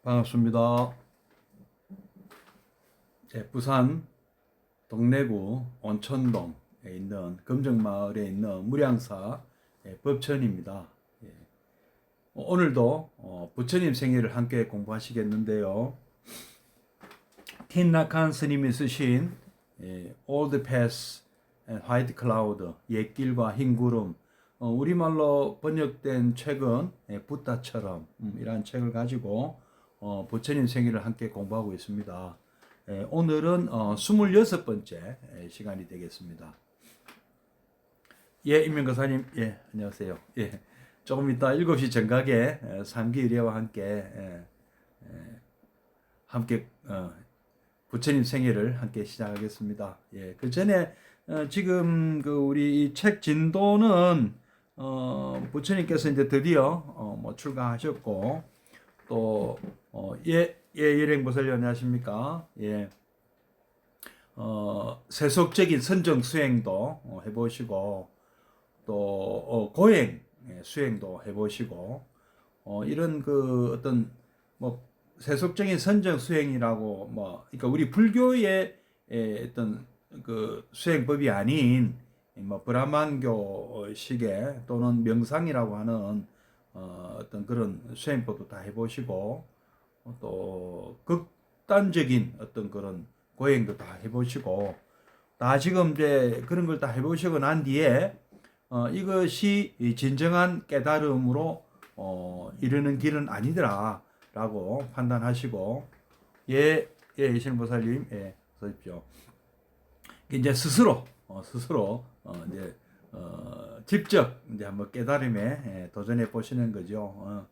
반갑습니다. 부산 동래구 온천동에 있는 금정마을에 있는 무량사 법천입니다. 오늘도 부처님 생애를 함께 공부하시겠는데요. 틴나칸 스님이 쓰신 Old Path and White Cloud, 옛길과 흰 구름, 우리말로 번역된 책은 붓다처럼 이라는 책을 가지고 부처님 생애를 함께 공부하고 있습니다. 오늘은 26번째 시간이 되겠습니다. 임명거사님, 안녕하세요. 조금 이따 7시 정각에 삼기의례와 함께 부처님 생애를 함께 시작하겠습니다. 그 전에 지금 우리 이 책 진도는 부처님께서 이제 드디어 출가하셨고 또 예령보살님 안녕하십니까? 세속적인 선정 수행도 해보시고 또 고행 수행도 해보시고 이런 어떤 세속적인 선정 수행이라고 그러니까 우리 불교의 어떤 수행법이 아닌 브라만교식의 또는 명상이라고 하는 어떤 그런 수행법도 다 해보시고 또 극단적인 어떤 그런 고행도 다 해보시고 다 지금 이제 그런 걸 다 해보시고 난 뒤에 이것이 진정한 깨달음으로 이르는 길은 아니더라라고 판단하시고 이신보살님 어서 오십시오. 이제 스스로 이제 직접 이제 한번 깨달음에 도전해 보시는 거죠.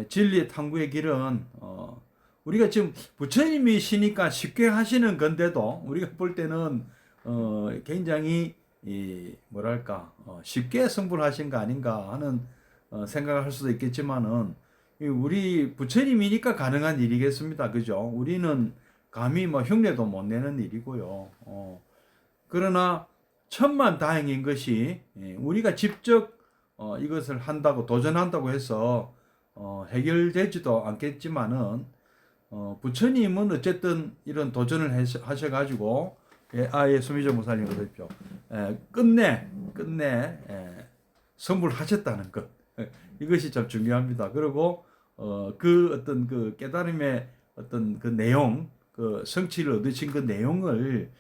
진리 탐구의 길은 우리가 지금 부처님이시니까 쉽게 하시는 건데도 우리가 볼 때는 굉장히 쉽게 성불하신 거 아닌가 하는 생각을 할 수도 있겠지만은 우리 부처님이니까 가능한 일이겠습니다. 그죠? 우리는 감히 흉내도 못 내는 일이고요. 그러나 천만 다행인 것이 우리가 직접 이것을 한다고 도전한다고 해서 해결되지도 않겠지만은 부처님은 어쨌든 이런 도전을 하셔가지고 수미정 목사님 그러십시오. 끝내 성불하셨다는 것 이것이 참 중요합니다. 그리고 어떤 깨달음의 어떤 내용, 성취를 얻으신 내용을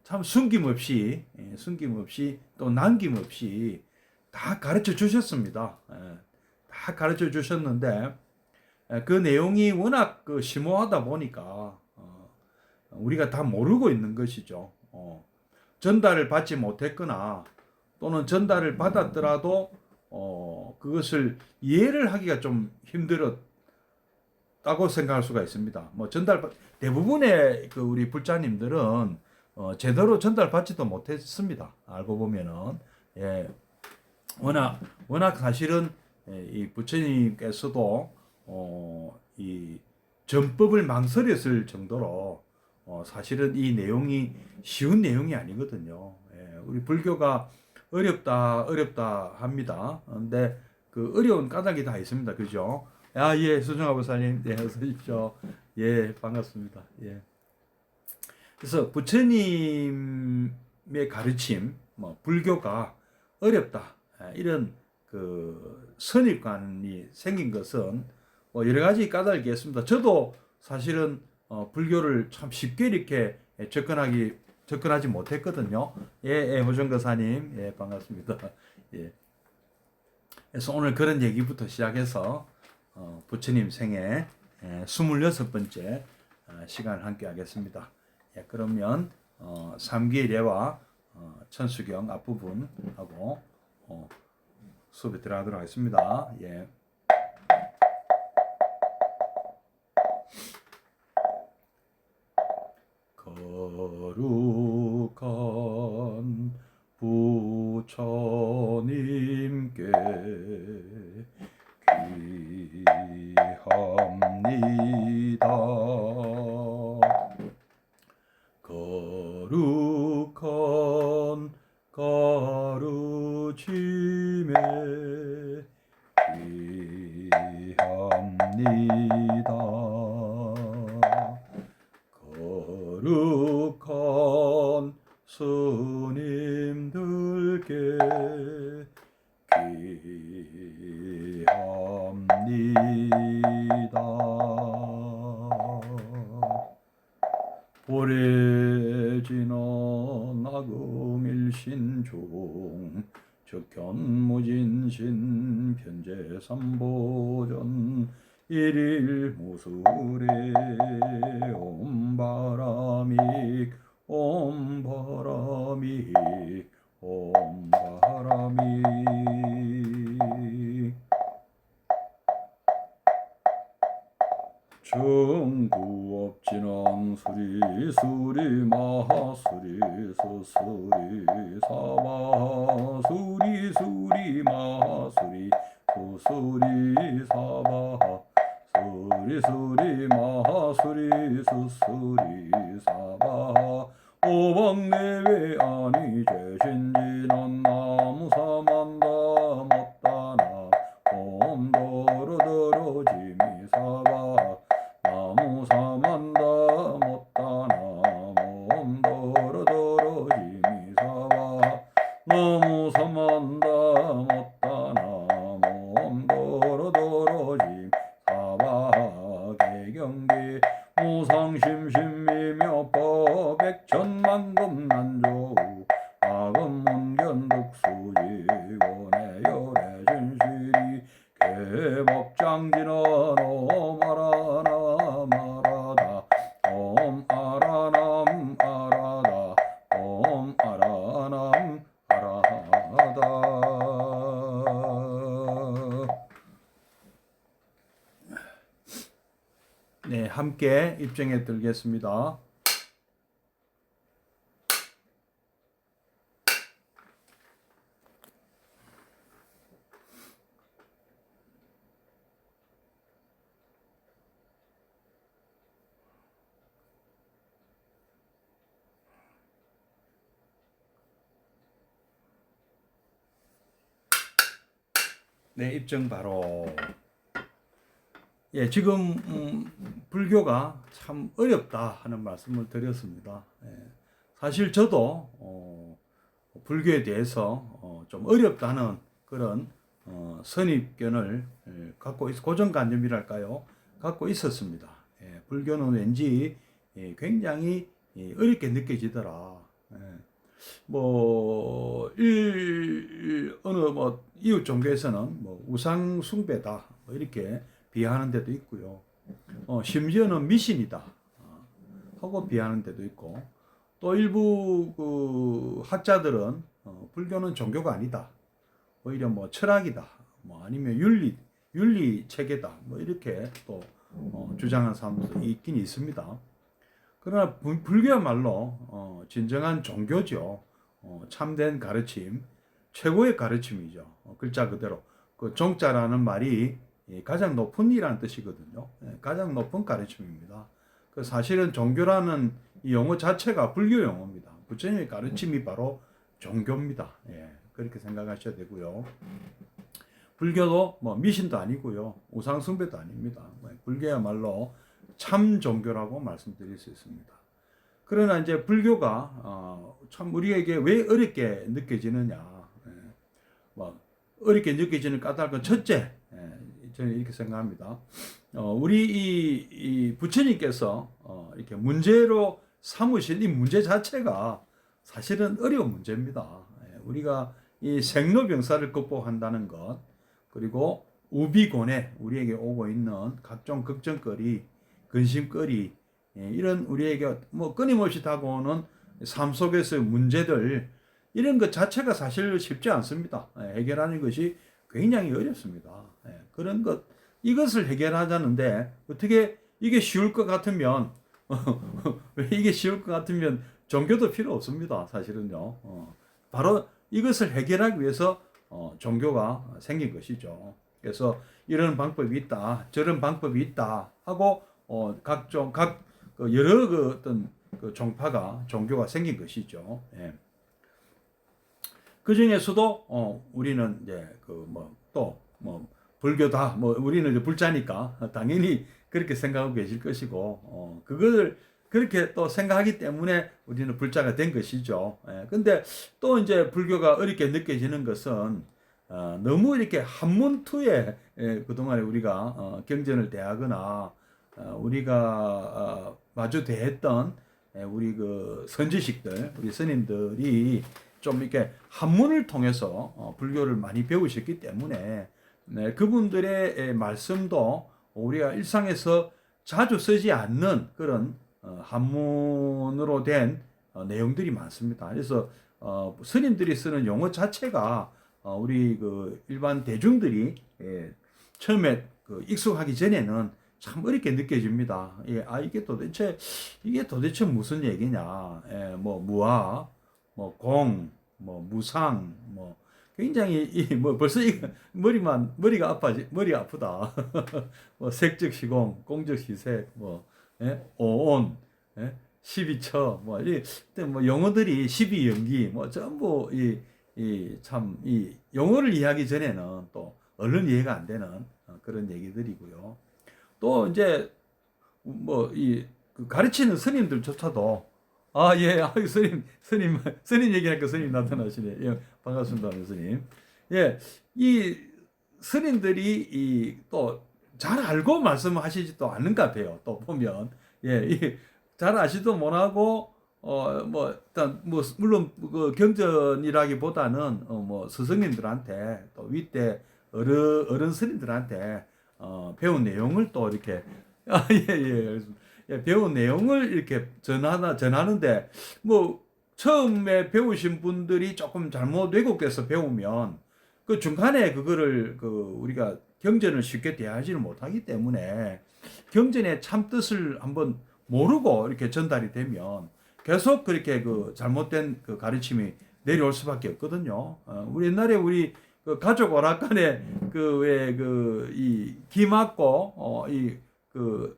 참 숨김없이 또 남김없이 다 가르쳐 주셨습니다. 다 가르쳐 주셨는데 그 내용이 워낙 심오하다 보니까 우리가 다 모르고 있는 것이죠. 전달을 받지 못했거나 또는 전달을 받았더라도 그것을 이해를 하기가 좀 힘들었다고 생각할 수가 있습니다. 대부분의 우리 불자님들은 제대로 전달받지도 못했습니다. 알고 보면은 워낙 사실은 이 부처님께서도 이 전법을 망설였을 정도로 사실은 이 내용이 쉬운 내용이 아니거든요. 우리 불교가 어렵다 합니다. 근데 어려운 까닭이 다 있습니다. 그죠? 수정아 보사님, 어서 오십시오. 반갑습니다. 그래서 부처님의 가르침, 불교가 어렵다 이런 선입관이 생긴 것은 여러 가지 까닭이 있습니다. 저도 사실은 불교를 참 쉽게 이렇게 접근하지 못했거든요. 호정거사님, 반갑습니다. 그래서 오늘 그런 얘기부터 시작해서 부처님 생애 26번째 시간을 함께 하겠습니다. 그러면 삼기례와 천수경 앞부분 하고 수업에 들어가도록 하겠습니다. 거룩한 부처님께 귀합니다. 거룩한 가르침에 귀합니다. 오래 지나 나금일신종 적현무진신 편제삼보전 일일무술에 옴바라믹 옴바라믹 옴바라믹 정구업진왕 수리 수리 마하수리 수수리 사바 수리 수리 마하수리 수수리 사바 수리 수리 마하수리 수수리 사바 오방내외 아니 제신진원 나무사만다 못다나 옴도로도로 지미사바 나무사만다 못다나 옴도로도로 지미사바 나무사만다 못다나 옴도로도로 지미사바 개경기 무상심심미묘법 백천만금난조 아금문견독수지원의 열애진실이 개복장진원 옴아라나 마라다 옴아라남 아라다 옴아라남 아라다. 네, 함께 입증해 드리겠습니다. 네, 입증 바로. 예, 지금 불교가 참 어렵다 하는 말씀을 드렸습니다. 예, 사실 저도 불교에 대해서 좀 어렵다는 그런 선입견을 갖고 고정관념이랄까요? 갖고 있었습니다. 예, 불교는 왠지 굉장히 어렵게 느껴지더라. 예, 어느 이웃 종교에서는 우상 숭배다 이렇게 비하하는 데도 있고요. 심지어는 미신이다 하고 비하하는 데도 있고, 또 일부 그 학자들은 불교는 종교가 아니다, 오히려 철학이다, 아니면 윤리 체계다, 이렇게 또 주장하는 사람도 있긴 있습니다. 그러나 불교야말로 진정한 종교죠. 참된 가르침, 최고의 가르침이죠. 글자 그대로 그 종자라는 말이 가장 높은 이라는 뜻이거든요. 가장 높은 가르침입니다. 그 사실은 종교라는 이 용어 자체가 불교 용어입니다. 부처님의 가르침이 바로 종교입니다. 예, 그렇게 생각하셔야 되고요. 불교도 미신도 아니고요, 우상 숭배도 아닙니다. 불교야말로 참 종교라고 말씀드릴 수 있습니다. 그러나 이제 불교가 참 우리에게 왜 어렵게 느껴지느냐, 어렵게 느껴지는 까닭은 첫째, 저는 이렇게 생각합니다. 우리 이 부처님께서 이렇게 문제로 삼으신 이 문제 자체가 사실은 어려운 문제입니다. 우리가 이 생로병사를 극복한다는 것, 그리고 우비곤해 우리에게 오고 있는 각종 걱정거리, 근심거리, 이런 우리에게 끊임없이 다가오는 삶 속에서의 문제들, 이런 것 자체가 사실 쉽지 않습니다. 해결하는 것이 굉장히 어렵습니다. 그런 것, 이것을 해결하자는데 어떻게 이게 쉬울 것 같으면 이게 쉬울 것 같으면 종교도 필요 없습니다. 사실은요. 바로 이것을 해결하기 위해서 종교가 생긴 것이죠. 그래서 이런 방법이 있다, 저런 방법이 있다 하고 각종 여러 어떤 종파가, 종교가 생긴 것이죠. 예. 그 중에서도 우리는 이제 불교다, 우리는 이제 불자니까 당연히 그렇게 생각하고 계실 것이고, 그걸 그렇게 또 생각하기 때문에 우리는 불자가 된 것이죠. 예. 근데 또 이제 불교가 어렵게 느껴지는 것은 너무 이렇게 한문투에 그동안에 우리가 경전을 대하거나 우리가 마주 대했던 우리 그 선지식들, 우리 스님들이 좀 이렇게 한문을 통해서 불교를 많이 배우셨기 때문에 네, 그분들의 말씀도 우리가 일상에서 자주 쓰지 않는 그런 한문으로 된 내용들이 많습니다. 그래서 스님들이 쓰는 용어 자체가 우리 그 일반 대중들이 처음에 그 익숙하기 전에는 참 어렵게 느껴집니다. 예, 이게 도대체 무슨 얘기냐? 뭐 무아, 뭐 공, 뭐 무상, 뭐 굉장히 뭐 벌써 머리가 머리 아프다. 뭐 색즉 시공, 공즉 시색, 뭐 오온, 십이처, 뭐 영어들이 십이연기, 뭐 전부 이 용어를 이해하기 전에는 또 얼른 이해가 안 되는 그런 얘기들이고요. 또 이제 뭐 그 가르치는 스님들조차도 예, 스님 얘기하니까 스님 나타나시네. 예, 반갑습니다, 스님. 예, 이 스님들이 또 잘 알고 말씀하시지도 않는 것 같아요. 또 보면 잘 아시도 못하고 뭐 일단 뭐 물론 그 경전이라기보다는 뭐 스승님들한테 또 윗대 어른 스님들한테 배운 내용을 또 이렇게 배운 내용을 이렇게 전하는데 뭐 처음에 배우신 분들이 조금 잘못 왜곡돼서 배우면 그 중간에 그거를 그 우리가 경전을 쉽게 대하지는 못하기 때문에 경전의 참 뜻을 한번 모르고 이렇게 전달이 되면 계속 그렇게 그 잘못된 그 가르침이 내려올 수밖에 없거든요. 우리 옛날에 우리 그 가족 오락관에 그 왜 그 이 기 맞고 그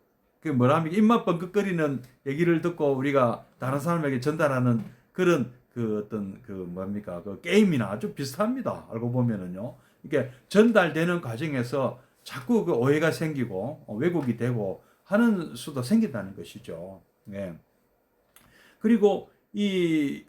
뭐랍니까 입맛 뻥긋거리는 얘기를 듣고 우리가 다른 사람에게 전달하는 그런 그 어떤 그 뭡니까 그 게임이나 아주 비슷합니다. 알고 보면은요. 이게 전달되는 과정에서 자꾸 그 오해가 생기고 왜곡이 되고 하는 수도 생긴다는 것이죠. 네. 그리고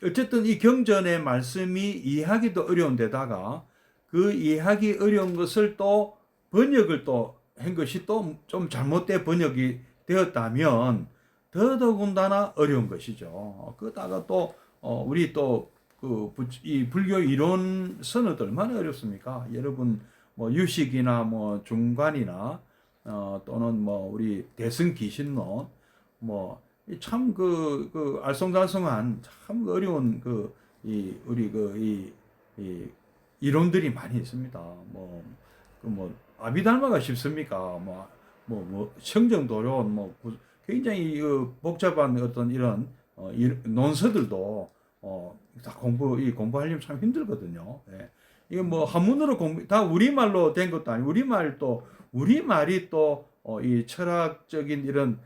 어쨌든 이 경전의 말씀이 이해하기도 어려운 데다가 그 이해하기 어려운 것을 또 번역을 또 한 것이 또 좀 잘못된 번역이 되었다면 더더군다나 어려운 것이죠. 그러다가 또 우리 또 이 불교 이론 선언도 얼마나 어렵습니까? 여러분 뭐 유식이나 뭐 중관이나 또는 뭐 우리 대승기신론 뭐 참 그 알쏭달쏭한 참 어려운 우리 이 이론들이 많이 있습니다. 뭐 아비달마가 쉽습니까? 청정도론 굉장히 복잡한 어떤 이런 논서들도 다 공부하려면 참 힘들거든요. 예. 이게 뭐 한문으로 다 우리말로 된 것도 아니고 우리말이 또 이 철학적인 이런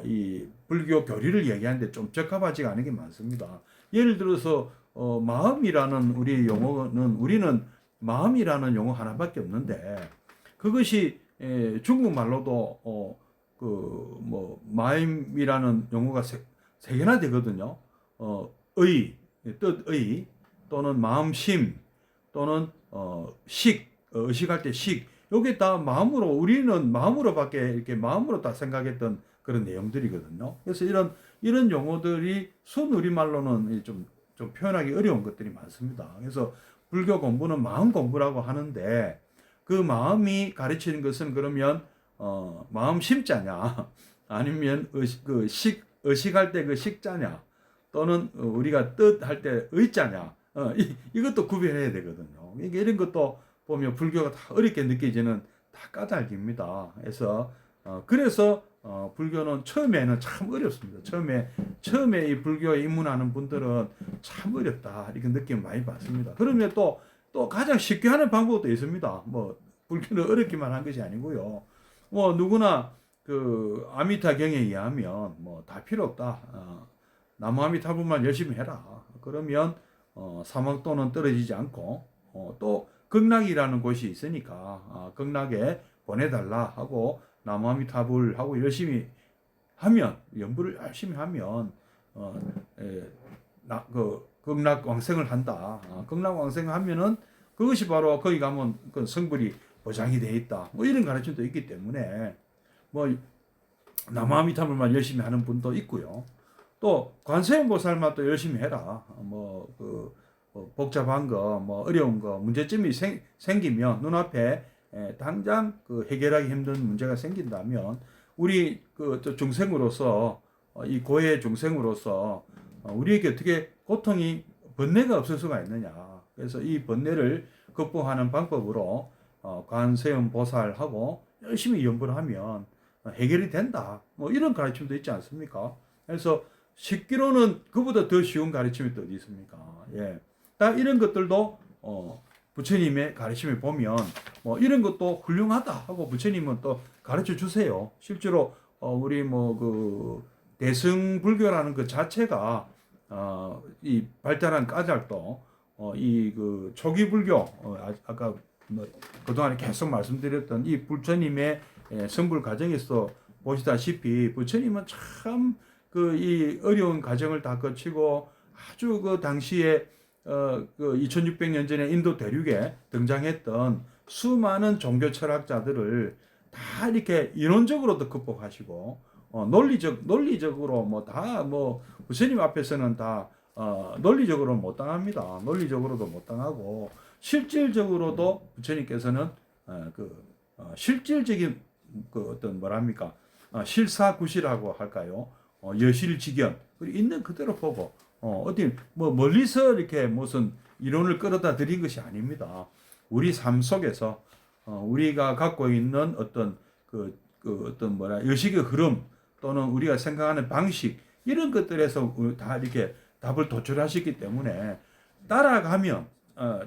이 불교 교리를 얘기하는데 좀 적합하지가 않은 게 많습니다. 예를 들어서 마음이라는 우리 용어는 우리는 마음이라는 용어 하나밖에 없는데 그것이 중국말로도 마음이라는 용어가 세 개나 되거든요. 뜻의 또는 마음심 또는 의식할 때 식. 요게 다 마음으로 우리는 마음으로밖에 이렇게 마음으로 다 생각했던 그런 내용들이거든요. 그래서 이런 용어들이 순우리말로는 좀 표현하기 어려운 것들이 많습니다. 그래서 불교 공부는 마음 공부라고 하는데 그 마음이 가르치는 것은 그러면 마음 심자냐 아니면 의식할 때 그 식자냐 또는 우리가 뜻할 때 의자냐 이것도 구별해야 되거든요. 이런 것도 보면 불교가 다 어렵게 느껴지는 다 까닭입니다. 그래서 불교는 처음에는 참 어렵습니다. 처음에 이 불교에 입문하는 분들은 참 어렵다 이렇게 느낌 많이 받습니다. 그러면 또 가장 쉽게 하는 방법도 있습니다. 뭐 불교는 어렵기만 한 것이 아니고요. 뭐 누구나 그 아미타경에 의하면 뭐 다 필요 없다. 나무아미타불만 열심히 해라. 그러면 사막도는 떨어지지 않고 또 극락이라는 곳이 있으니까 극락에 보내달라 하고 나무아미타불 하고 열심히 하면 연부를 열심히 하면 극락 왕생을 한다. 극락 왕생을 하면은 그것이 바로 거기 가면 그 성불이 보장이 돼 있다. 뭐 이런 가르침도 있기 때문에 뭐 남아미탐을만 열심히 하는 분도 있고요. 또 관세음보살만 또 열심히 해라. 복잡한 거, 뭐 어려운 거, 문제점이 생기면 눈앞에 당장 그 해결하기 힘든 문제가 생긴다면 우리 또 중생으로서 이 고해 중생으로서 우리에게 어떻게 고통이 번뇌가 없을 수가 있느냐. 그래서 이 번뇌를 극복하는 방법으로 관세음 보살하고 열심히 연구를 하면 해결이 된다. 뭐 이런 가르침도 있지 않습니까? 그래서 쉽기로는 그보다 더 쉬운 가르침이 또 어디 있습니까? 예. 딱 이런 것들도 부처님의 가르침을 보면 뭐 이런 것도 훌륭하다 하고 부처님은 또 가르쳐 주세요. 실제로 우리 뭐 그 대승불교라는 그 자체가 이 발달한 까닭도 이 그 초기 불교 아까 뭐 그동안에 계속 말씀드렸던 이 부처님의 성불 과정에서 보시다시피 부처님은 참 그 이 어려운 과정을 다 거치고 아주 그 당시에 그 2600년 전에 인도 대륙에 등장했던 수많은 종교 철학자들을 다 이렇게 이론적으로도 극복하시고 논리적으로 뭐 다 뭐 부처님 앞에서는 다 논리적으로 못 당합니다. 논리적으로도 못 당하고 실질적으로도 부처님께서는 실질적인 그 어떤 뭐랍니까 실사구시라고 할까요? 여실직연 있는 그대로 보고 어디 뭐 멀리서 이렇게 무슨 이론을 끌어다 드린 것이 아닙니다. 우리 삶 속에서 우리가 갖고 있는 어떤 그 어떤 의식의 흐름 또는 우리가 생각하는 방식 이런 것들에서 다 이렇게 답을 도출하셨기 때문에 따라가면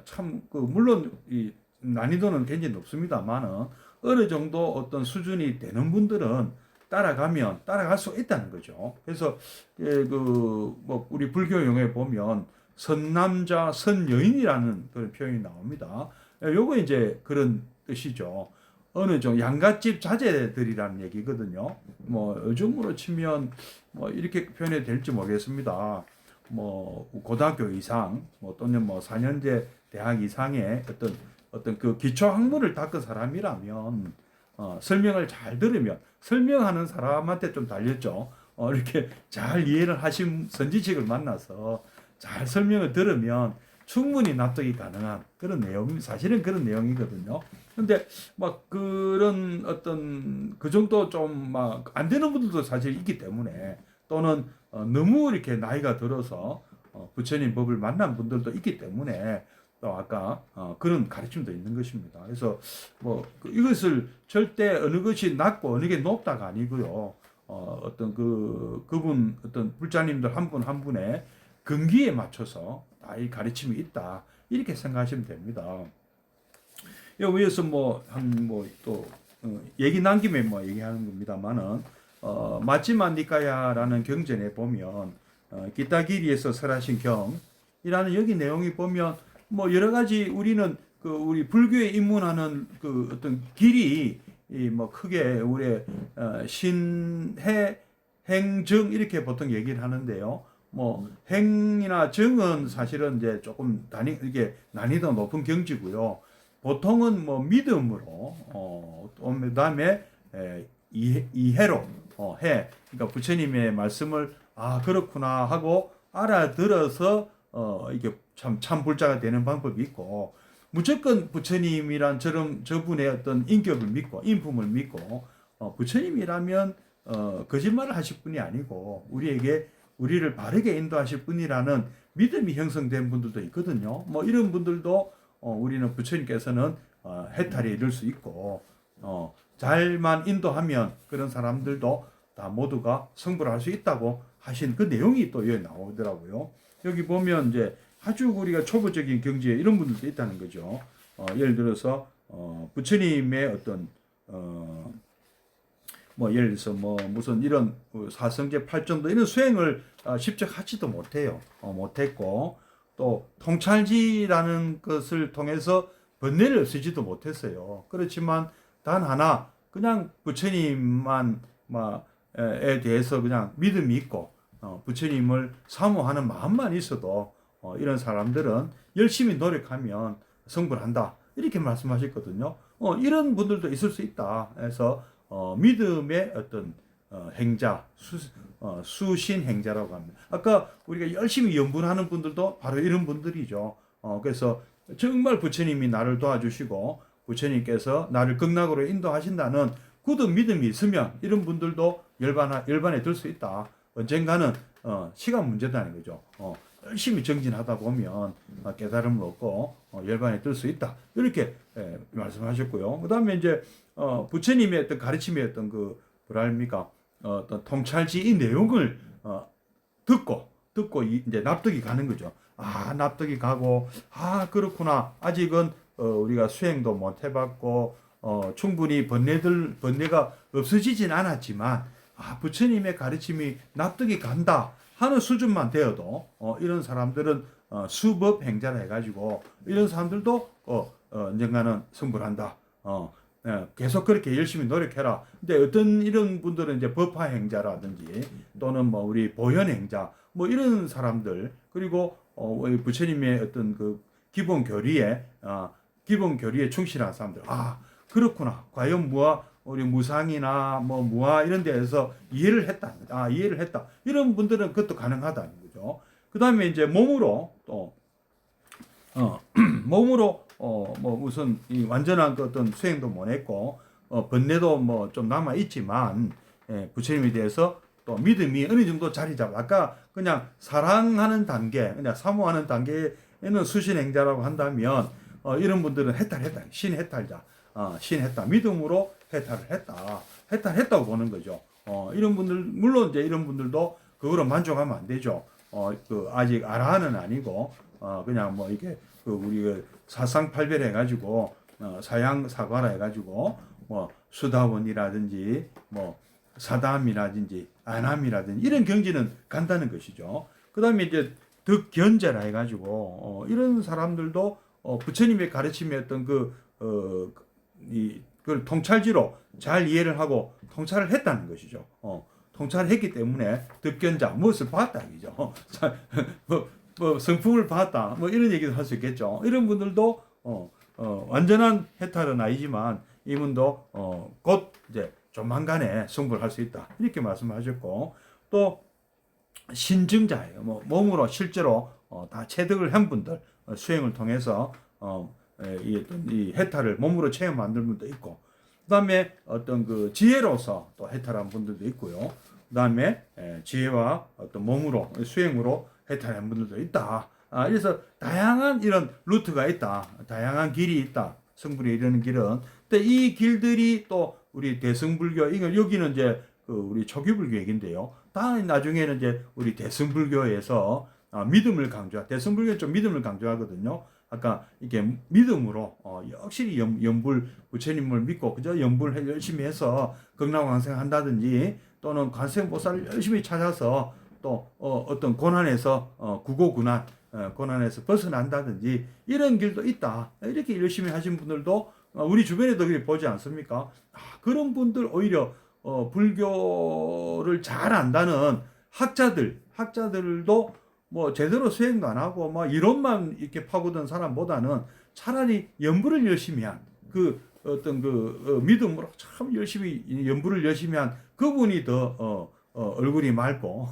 참 물론 이 난이도는 굉장히 높습니다만은 어느 정도 어떤 수준이 되는 분들은 따라가면 따라갈 수 있다는 거죠. 그래서 뭐 우리 불교 용어에 보면 선남자 선여인이라는 그런 표현이 나옵니다. 요거 이제 그런 뜻이죠. 어느 정도 양갓집 자제들이라는 얘기거든요. 뭐 요즘으로 치면 뭐 이렇게 표현이 될지 모르겠습니다. 뭐 고등학교 이상 뭐 또는 뭐 4년제 대학 이상의 어떤 그 기초 학문을 닦은 사람이라면 설명을 잘 들으면 설명하는 사람한테 좀 달렸죠. 이렇게 잘 이해를 하신 선지식을 만나서 잘 설명을 들으면 충분히 납득이 가능한 그런 내용, 사실은 그런 내용이거든요. 근데 막 그런 어떤 그 정도 좀 막 안 되는 분들도 사실 있기 때문에 또는 너무 이렇게 나이가 들어서 부처님 법을 만난 분들도 있기 때문에 또 아까 그런 가르침도 있는 것입니다. 그래서 뭐 이것을 절대 어느 것이 낮고 어느 게 높다가 아니고요. 어떤 그분 어떤 불자님들 한 분 한 분의 근기에 맞춰서 이 가르침이 있다 이렇게 생각하시면 됩니다. 여기에서 또 얘기 난 김에 뭐 얘기하는 겁니다만은 마찌마 니까야라는 경전에 보면 기타기리에서 설하신 경이라는 여기 내용이 보면 뭐 여러 가지 우리는 우리 불교에 입문하는 그 어떤 길이 뭐 크게 우리 신해 행정 이렇게 보통 얘기를 하는데요. 뭐 행이나 정은 사실은 이제 조금 이게 난이도 높은 경지고요. 보통은 뭐 믿음으로 그다음에 이해로 해. 그러니까 부처님의 말씀을 그렇구나 하고 알아들어서 이게 참 불자가 되는 방법이 있고 무조건 부처님이란 저분의 어떤 인격을 믿고 인품을 믿고 부처님이라면 거짓말을 하실 분이 아니고 우리를 바르게 인도하실 분이라는 믿음이 형성된 분들도 있거든요. 뭐 이런 분들도 우리는 부처님께서는 해탈에 이를 수 있고 잘만 인도하면 그런 사람들도 다 모두가 성불할 수 있다고 하신 그 내용이 또 여기 나오더라고요. 여기 보면 이제 아주 우리가 초보적인 경지에 이런 분들도 있다는 거죠. 예를 들어서 부처님의 어떤 뭐 예를 들어서 뭐 무슨 이런 사성제 8정도 이런 수행을 직접 하지도 못해요. 못했고 또 통찰지라는 것을 통해서 번뇌를 없애지도 못했어요. 그렇지만 단 하나 그냥 부처님만 에 대해서 그냥 믿음이 있고 부처님을 사모하는 마음만 있어도 이런 사람들은 열심히 노력하면 성불 한다. 이렇게 말씀하셨거든요. 이런 분들도 있을 수 있다. 그래서 믿음의 어떤 행자, 수신 행자라고 합니다. 아까 우리가 열심히 염분하는 분들도 바로 이런 분들이죠. 그래서 정말 부처님이 나를 도와주시고 부처님께서 나를 극락으로 인도하신다는 굳은 믿음이 있으면 이런 분들도 열반에 들 수 있다. 언젠가는 시간 문제다는 거죠. 열심히 정진하다 보면 깨달음을 얻고 열반에 들 수 있다. 이렇게 말씀하셨고요. 그 다음에 이제 부처님의 어떤 가르침의 어떤 그 뭐랄입니까 어떤 통찰지 이 내용을 듣고 이제 납득이 가는 거죠. 납득이 가고 그렇구나. 아직은 우리가 수행도 못 해봤고 충분히 번뇌가 없어지진 않았지만 부처님의 가르침이 납득이 간다 하는 수준만 되어도 이런 사람들은 수법 행자라 해가지고 이런 사람들도 언젠가는 성불한다. 계속 그렇게 열심히 노력해라. 근데 어떤 이런 분들은 이제 법화 행자라든지 또는 뭐 우리 보현 행자 뭐 이런 사람들 그리고 부처님의 어떤 그 기본 교리에 충실한 사람들. 그렇구나. 과연 우리 무상이나 뭐 무아 이런 데에서 이해를 했다. 이런 분들은 그것도 가능하다는 거죠. 그 다음에 이제 몸으로 또 뭐 무슨 이 완전한 그 어떤 수행도 못 했고 번뇌도 뭐 좀 남아 있지만 부처님에 대해서 또 믿음이 어느 정도 자리 잡아. 아까 그냥 사랑하는 단계, 그냥 사모하는 단계에는 수신행자라고 한다면 이런 분들은 신해탈자, 신해탈 믿음으로 해탈했다고 보는 거죠. 이런 분들 물론 이제 이런 분들도 그거로 만족하면 안 되죠. 아직 아라한은 아니고 그냥 뭐 이게 우리 사상팔별 해가지고 사양 사과라 해가지고 뭐 수다원이라든지 뭐 사담이라든지 안함이라든지 이런 경지는 간다는 것이죠. 그 다음에 이제 득견제라 해가지고 이런 사람들도 부처님의 가르침의 어떤 그걸 통찰지로 잘 이해를 하고 통찰을 했다는 것이죠. 통찰을 했기 때문에 득견자 무엇을 봤다 이죠. 뭐 성품을 봤다 뭐 이런 얘기도 할 수 있겠죠. 이런 분들도 완전한 해탈은 아니지만 이분도 곧 이제 조만간에 성불할 수 있다 이렇게 말씀하셨고 또 신증자예요. 뭐 몸으로 실제로 다 체득을 한 분들 수행을 통해서 이 해탈을 몸으로 체험 만든 분도 있고 그다음에 어떤 그 지혜로서 또 해탈한 분들도 있고요. 그다음에 지혜와 어떤 몸으로 수행으로 해탈한 분들도 있다. 그래서 다양한 이런 루트가 있다. 다양한 길이 있다. 성불에 이르는 길은. 근데 이 길들이 또 우리 대승불교, 여기는 이제 우리 초기불교 얘기인데요. 나중에는 이제 우리 대승불교에서 대승불교는 좀 믿음을 강조하거든요. 아까 이게 믿음으로 역시 염불 부처님을 믿고 그저 염불을 열심히 해서 극락왕생한다든지 또는 관세음보살을 열심히 찾아서 또 어떤 고난에서 고난에서 벗어난다든지 이런 길도 있다. 이렇게 열심히 하신 분들도 우리 주변에도 보지 않습니까? 그런 분들 오히려 불교를 잘 안다는 학자들도 뭐 제대로 수행도 안 하고 뭐 이론만 이렇게 파고든 사람보다는 차라리 연불을 열심히 한 어떤 믿음으로 참 열심히 연불을 열심히 한 그분이 더 얼굴이 맑고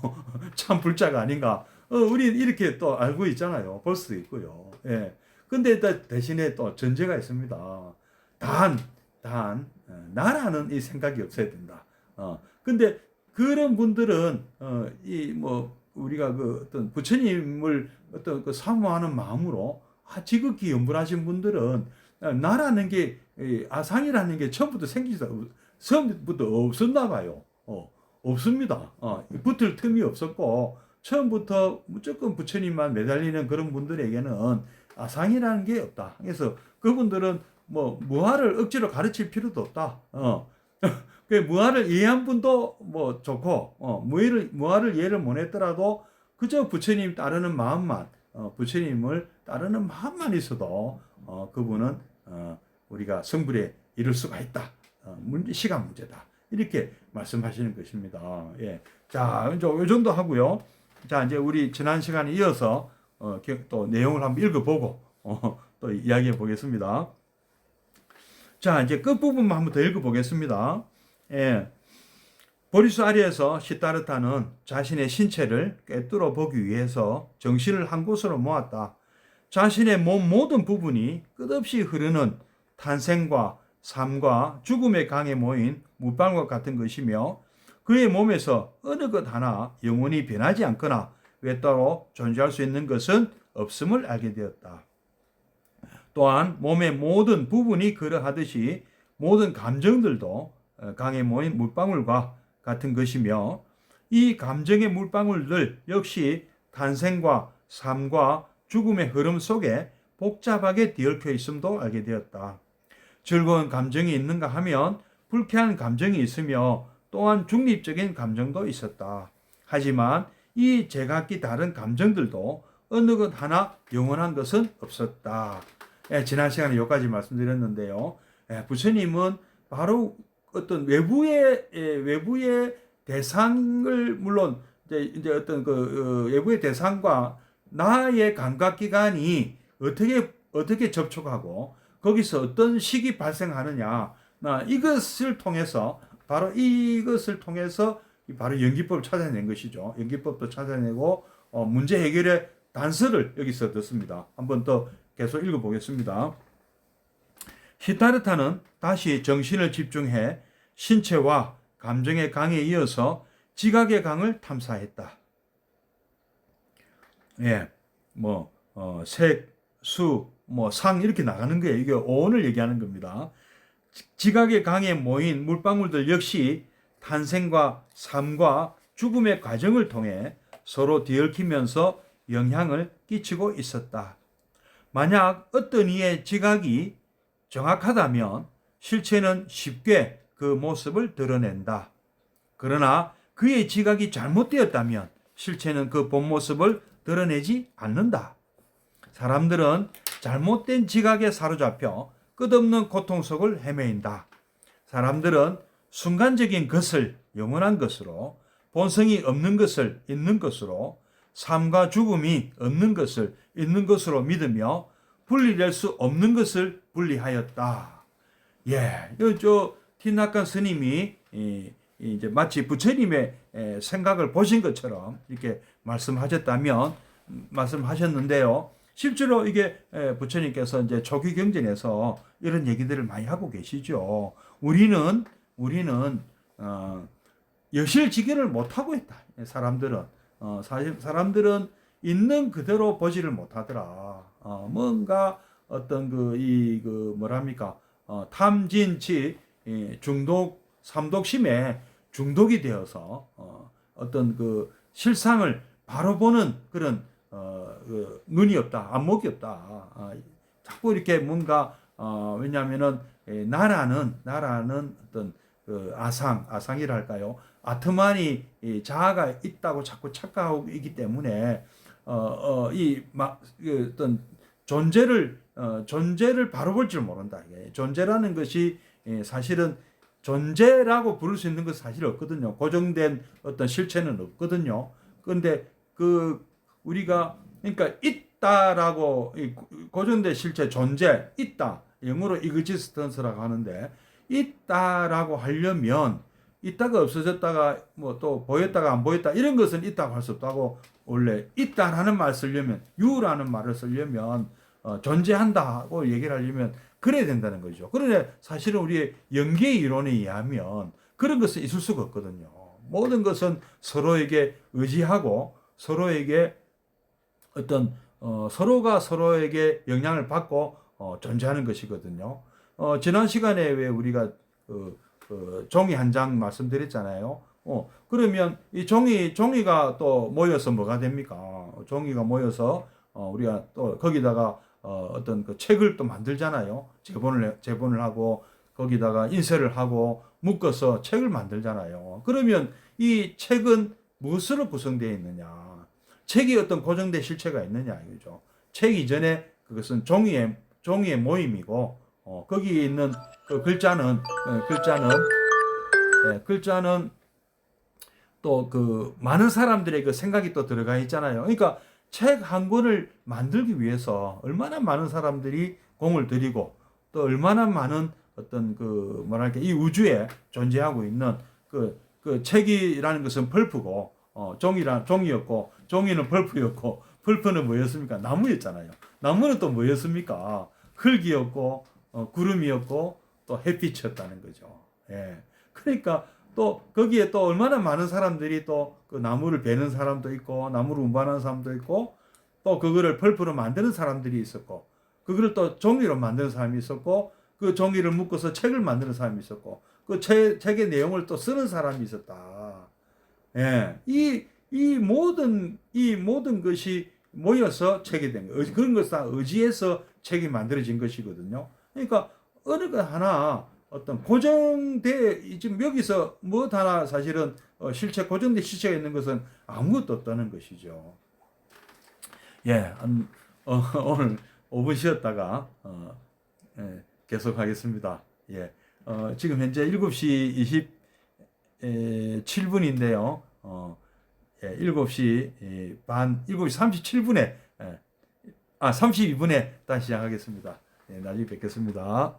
참 불자가 아닌가. 우리 이렇게 또 알고 있잖아요. 볼 수도 있고요. 예. 근데 대신에 또 전제가 있습니다. 나라는 이 생각이 없어야 된다. 근데 그런 분들은 우리가 어떤 부처님을 어떤 사모하는 마음으로 지극히 염불하신 분들은 나라는 게 아상이라는 게 처음부터 없었나 봐요. 없습니다. 붙을 틈이 없었고 처음부터 무조건 부처님만 매달리는 그런 분들에게는 아상이라는 게 없다. 그래서 그분들은 뭐 무아를 억지로 가르칠 필요도 없다. 그 무아를 이해한 분도 뭐 좋고 무아를 이해를 못했더라도 그저 부처님 따르는 마음만 부처님을 따르는 마음만 있어도 그분은 우리가 성불에 이를 수가 있다. 시간 문제다. 이렇게 말씀하시는 것입니다. 예. 자, 이제 요 정도 하고요. 자, 이제 우리 지난 시간에 이어서 또 내용을 한번 읽어보고 또 이야기해 보겠습니다. 자, 이제 끝부분만 한번 더 읽어보겠습니다. 예. 보리수 아래에서 시타르타는 자신의 신체를 꿰뚫어 보기 위해서 정신을 한 곳으로 모았다. 자신의 몸 모든 부분이 끝없이 흐르는 탄생과 삶과 죽음의 강에 모인 물방울과 같은 것이며 그의 몸에서 어느 것 하나 영원히 변하지 않거나 외따로 존재할 수 있는 것은 없음을 알게 되었다. 또한 몸의 모든 부분이 그러하듯이 모든 감정들도 강에 모인 물방울과 같은 것이며 이 감정의 물방울들 역시 탄생과 삶과 죽음의 흐름 속에 복잡하게 뒤얽혀 있음도 알게 되었다. 즐거운 감정이 있는가 하면 불쾌한 감정이 있으며 또한 중립적인 감정도 있었다. 하지만 이 제각기 다른 감정들도 어느 것 하나 영원한 것은 없었다. 지난 시간에 여기까지 말씀드렸는데요. 부처님은 바로 어떤 외부의 대상을 물론 이제 어떤 그 외부의 대상과 나의 감각 기관이 어떻게 접촉하고 거기서 어떤 식이 발생하느냐 이것을 통해서 바로 연기법을 찾아낸 것이죠. 연기법도 찾아내고 문제 해결의 단서를 여기서 듣습니다. 한번 더 계속 읽어보겠습니다. 시타르타는 다시 정신을 집중해 신체와 감정의 강에 이어서 지각의 강을 탐사했다. 예, 색, 수, 상 이렇게 나가는 거예요. 이게 오온을 얘기하는 겁니다. 지각의 강에 모인 물방울들 역시 탄생과 삶과 죽음의 과정을 통해 서로 뒤얽히면서 영향을 끼치고 있었다. 만약 어떤 이의 지각이 정확하다면 실체는 쉽게 그 모습을 드러낸다. 그러나 그의 지각이 잘못되었다면 실체는 그 본 모습을 드러내지 않는다. 사람들은 잘못된 지각에 사로잡혀 끝없는 고통 속을 헤매인다. 사람들은 순간적인 것을 영원한 것으로, 본성이 없는 것을 있는 것으로, 삶과 죽음이 없는 것을 있는 것으로 믿으며 분리될 수 없는 것을 분리하였다. 티나칸 스님이 이제 마치 부처님의 생각을 보신 것처럼 이렇게 말씀하셨는데요. 실제로 이게 부처님께서 이제 초기 경전에서 이런 얘기들을 많이 하고 계시죠. 우리는 여실직결을 못 하고 있다. 사람들은 있는 그대로 보지를 못하더라. 뭔가 어떤 탐진치 삼독심에 중독이 되어서 어떤 그 실상을 바로 보는 그런 눈이 없다, 안목이 없다. 자꾸 이렇게 뭔가 왜냐하면은 나라는 어떤 그 아상이랄까요? 아트만이 자아가 있다고 자꾸 착각하고 있기 때문에 어떤 존재를 바로 볼 줄 모른다. 존재라는 것이 사실은 존재라고 부를 수 있는 것은 사실 없거든요. 고정된 어떤 실체는 없거든요. 그런데 우리가 그러니까 있다라고 고정된 실체 존재 있다. 영어로 existence라고 하는데 있다라고 하려면 있다가 없어졌다가 또 보였다가 안 보였다 이런 것은 있다고 할 수 없다고 원래 있다라는 말을 쓰려면 유라는 말을 쓰려면 존재한다고 얘기를 하려면 그래야 된다는 거죠. 그런데 사실은 우리의 연계 이론에 의하면 그런 것은 있을 수가 없거든요. 모든 것은 서로에게 의지하고 서로에게 어떤 서로가 서로에게 영향을 받고 존재하는 것이거든요. 지난 시간에 왜 우리가 종이 한 장 말씀드렸잖아요. 그러면 이 종이가 또 모여서 뭐가 됩니까? 종이가 모여서 우리가 또 거기다가 어떤 그 책을 또 만들잖아요. 제본을 하고 거기다가 인쇄를 하고 묶어서 책을 만들잖아요. 그러면 이 책은 무엇으로 구성되어 있느냐? 책이 어떤 고정된 실체가 있느냐 이거죠. 책 이전에 그것은 종이의 모임이고 거기에 있는 그 글자는 또 그 많은 사람들의 그 생각이 또 들어가 있잖아요. 그러니까 책 한 권을 만들기 위해서 얼마나 많은 사람들이 공을 들이고 또 얼마나 많은 어떤 그 뭐랄까 이 우주에 존재하고 있는 그 책이라는 것은 펄프고 종이였고 종이는 펄프였고 펄프는 뭐였습니까? 나무였잖아요. 나무는 또 뭐였습니까? 흙이었고 구름이었고 또 햇빛이었다는 거죠. 예. 그러니까 또 거기에 또 얼마나 많은 사람들이 또 그 나무를 베는 사람도 있고 나무를 운반하는 사람도 있고 또 그거를 펄프로 만드는 사람들이 있었고 그거를 또 종이로 만드는 사람이 있었고 그 종이를 묶어서 책을 만드는 사람이 있었고 그 책의 내용을 또 쓰는 사람이 있었다. 예. 이 모든 것이 모여서 책이 된 거예요. 그런 것을 다 의지해서 책이 만들어진 것이거든요. 그러니까 어느 것 하나 어떤 고정돼 지금 여기서 뭐 하나 사실은 실체 고정된 실체가 있는 것은 아무것도 없다는 것이죠. 예, 오늘 5분 쉬었다가 계속 하겠습니다. 예, 지금 현재 7시 27분인데요. 7시 반, 7시 37분에, 32분에 다시 시작하겠습니다. 나중에 뵙겠습니다.